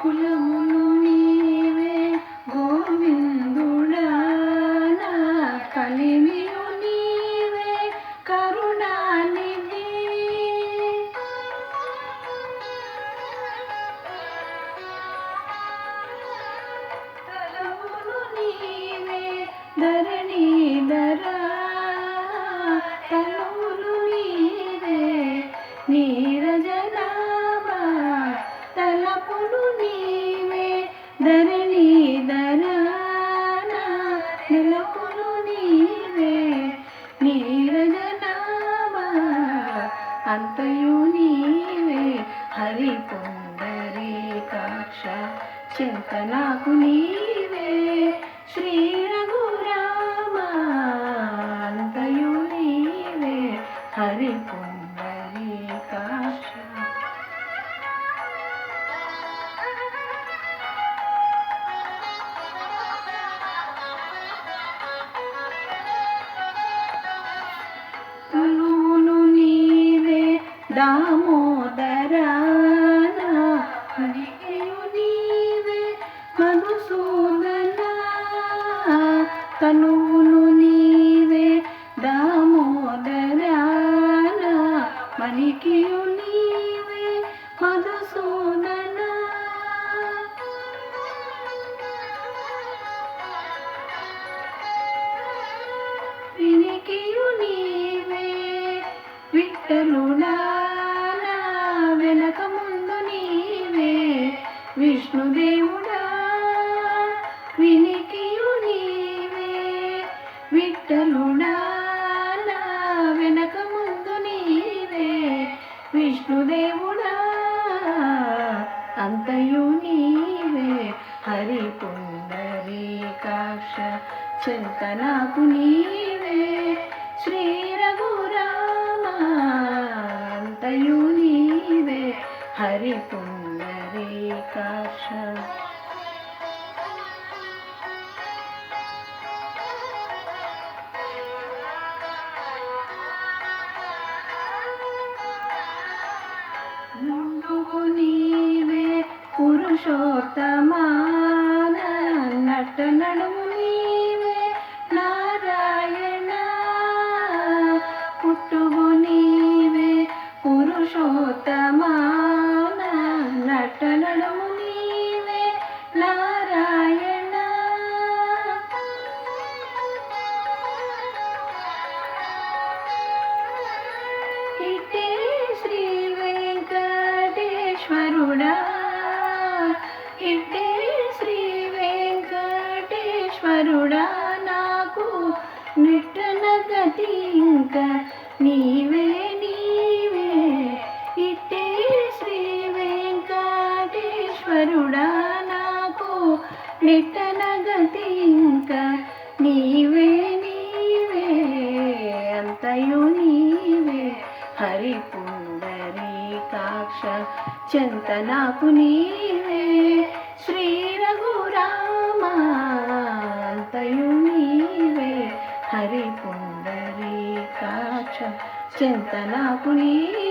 కులములు నీవే గోవిందుడా నా కలిమియు నీవే కరుణానిధి. తలములు నీవే ధరణీధరా తలములు నీవే నీరజనాభా తలపులు నీవే ధరణీధరా నిలపులు నీవే నీరజనాభా అంతయు నీవే హరి పుండరీకాక్ష చింతనాకు నీవే శ్రీ రఘురామ అంతయు నీవే హరి పుండరీకాక్ష. తనువును నీవే దామోదరా హరియు నీవే మధుసూదనా తనువును నీవే దామోదరా మణికియు నీవే మధుసూదనా. వినికియు నీవే విఠలుడా వెనక ముందు నీవే విష్ణుదేవుడా వినికియు నీవే విఠలుడా వెనక ముందు నీవే విష్ణుదేవుడా అంతయు నీవే హరి పుండరీకాక్ష చింతనాకు నీవే శ్రీ రఘురామ అంతయు నీవే హరి పుండరీకాక్ష. ముందుకు నీవే పురుషోత్తమా నట్ట నడుము నీవే నారాయణ పుట్టుగు నీవే పురుషోత్తమా నట్ట నడుము నీవే నారాయణ. ఇటే శ్రీ వెంకటేశ్వరుడా ఇటే శ్రీ వెంకటేశ్వరుడా నాకు నిట్టన గతి ఇంకా నీవే నీవే ఇటే శ్రీ వెంకటేశ్వరుడా నాకు నిట్టన గతి ఇంకా నీవే నీవే అంతయు నీవే హరి పుండరీకాక్ష చింతనాకు నీవే శ్రీ రఘురామ అంతయు నీవే హరి పుండరీకాక్ష చింతనాకు నీవే